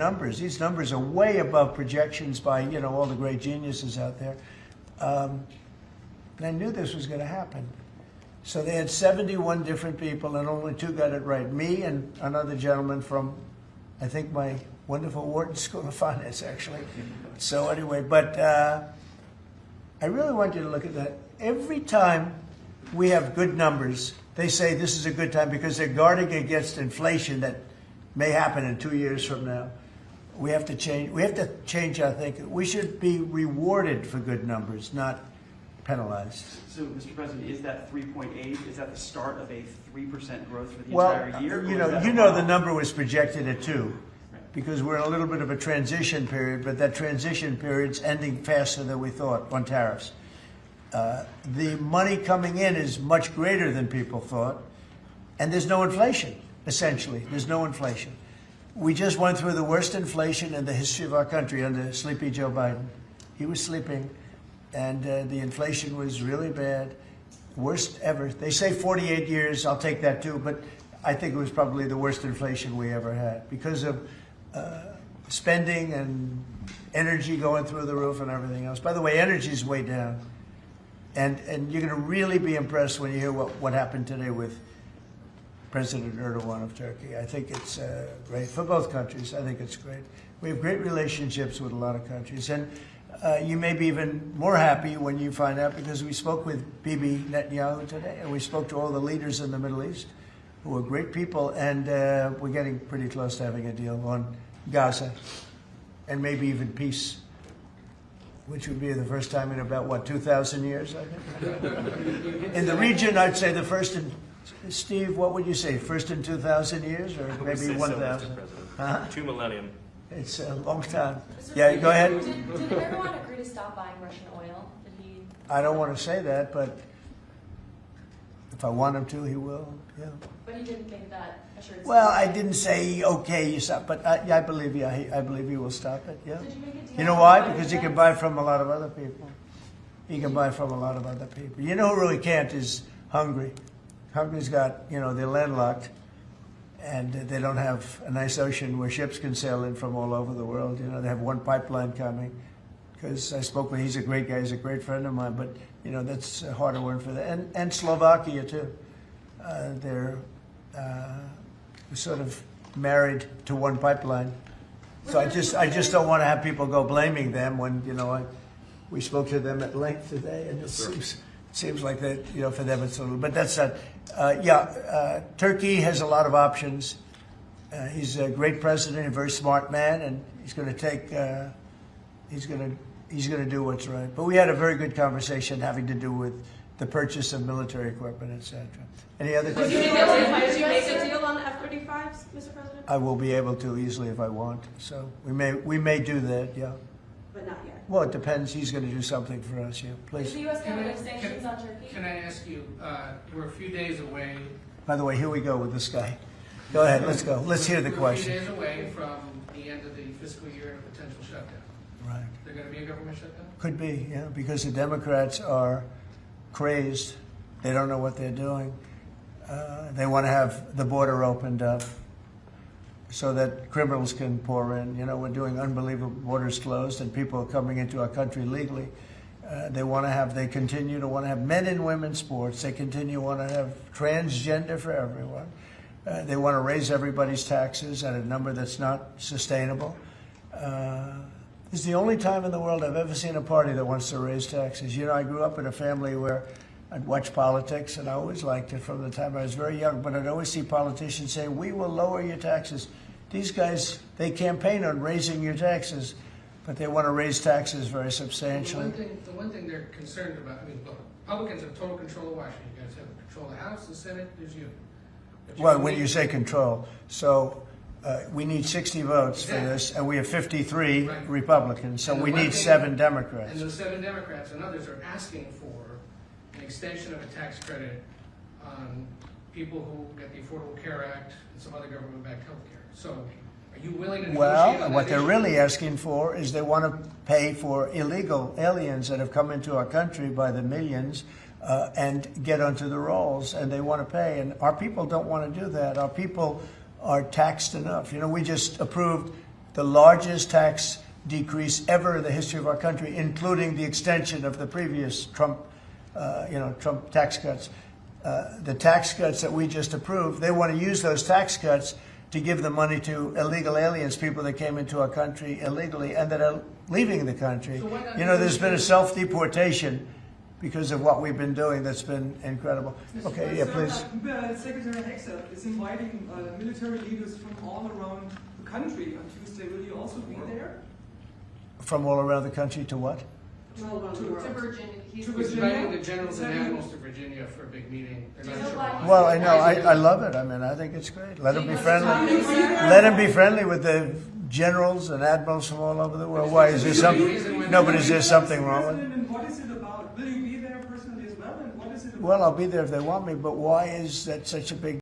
numbers. These numbers are way above projections by, all the great geniuses out there. And I knew this was going to happen. So they had 71 different people, and only 2 got it right. Me and another gentleman from, I think, my wonderful Wharton School of Finance, actually. So anyway, but I really want you to look at that. Every time we have good numbers, they say this is a good time because they're guarding against inflation that may happen in 2 years from now. We have to change our thinking. We should be rewarded for good numbers, not penalized. So, Mr. President, is that 3.8? Is that the start of a 3% growth for the Well, entire year? the number was projected at 2, because we're in a little bit of a transition period, but that transition period's ending faster than we thought on tariffs. The money coming in is much greater than people thought, and there's no inflation, essentially. There's no inflation. We just went through the worst inflation in the history of our country under Sleepy Joe Biden. He was sleeping, and the inflation was really bad, worst ever. They say 48 years, I'll take that too, but I think it was probably the worst inflation we ever had because of spending and energy going through the roof and everything else. By the way, energy's way down. And you're going to really be impressed when you hear what happened today with President Erdogan of Turkey. I think it's great for both countries. I think it's great. We have great relationships with a lot of countries. And you may be even more happy when you find out, because we spoke with Bibi Netanyahu today, and we spoke to all the leaders in the Middle East, who are great people, and we're getting pretty close to having a deal on Gaza, and maybe even peace, which would be the first time in about, 2,000 years, I think? In the region, I'd say the first in, Steve, what would you say, first in 2,000 years, or maybe 1,000? Huh? 2 millennium. It's a long time. Yeah, go ahead. Did Erdogan agree to stop buying Russian oil? Did he? I don't want to say that, but if I want him to, he will, yeah. But he didn't make that assurance. Well, I didn't say, okay, you stop, but I believe you. I believe he will stop it, yeah. Did you make a deal? You know why? Because he can buy from a lot of other people. He can buy from a lot of other people. You know who really can't is Hungary. Hungary's got, they're landlocked, and they don't have a nice ocean where ships can sail in from all over the world. They have one pipeline coming. Because I spoke with, he's a great guy, he's a great friend of mine, but, that's a harder one for them. And Slovakia, too. They're sort of married to one pipeline. So I just don't want to have people go blaming them when, we spoke to them at length today, and it seems like that, for them it's a little, but that's not, Turkey has a lot of options. He's a great president, a very smart man, and he's going to take, he's going to do what's right. But we had a very good conversation having to do with the purchase of military equipment, etc. Any other questions? Did you make a deal on the F-35s, Mr. President? I will be able to easily if I want. So we may do that, yeah. But not yet. Well, it depends. He's going to do something for us, yeah. Is Please. the U.S. going to lift sanctions on Turkey? Can I ask you, we're a few days away. By the way, here we go with this guy. Go ahead, let's go. Let's hear the question. We're a few days away from the end of the fiscal year and a potential shutdown. Right. Is there going to be a government shutdown? Could be, yeah, because the Democrats are crazed. They don't know what they're doing. They want to have the border opened up so that criminals can pour in. We're doing unbelievable borders closed, and people are coming into our country legally. They continue to want to have men and women sports. They continue to want to have transgender for everyone. They want to raise everybody's taxes at a number that's not sustainable. It's the only time in the world I've ever seen a party that wants to raise taxes. I grew up in a family where I'd watch politics, and I always liked it from the time I was very young, but I'd always see politicians say, we will lower your taxes. These guys, they campaign on raising your taxes, but they want to raise taxes very substantially. The one thing they're concerned about, look, Republicans have total control of Washington. You guys have control of the House, the Senate, there's you. Well, when you say control, so we need 60 votes for this, and we have 53 Republicans, so we need 7 Democrats. And those 7 Democrats and others are asking for an extension of a tax credit on people who get the Affordable Care Act and some other government-backed health care. So are you willing to negotiate on that Well, what they're issue? really asking for is they want to pay for illegal aliens that have come into our country by the millions and get onto the rolls, and they want to pay. And our people don't want to do that. Our people are taxed enough. We just approved the largest tax decrease ever in the history of our country, including the extension of the previous Trump tax cuts. The tax cuts that we just approved, they want to use those tax cuts to give the money to illegal aliens, people that came into our country illegally and that are leaving the country. So why not You know, there's been a self-deportation because of what we've been doing that's been incredible. Okay, yeah, please. Secretary Hexer is inviting military leaders from all around the country on Tuesday. Will you also be there? From all around the country to what? To Virginia. To He's Virginia? inviting the generals and admirals to Virginia for a big meeting. They're not sure why. Well, I know. I love it. I mean, I think it's great. Let them be friendly. Let them be friendly with the generals and admirals from all over the world. Why is there something? No, but is there something wrong with it? And what is it about? Will you be there personally as well? And what is it about? Well, I'll be there if they want me, but why is that such a big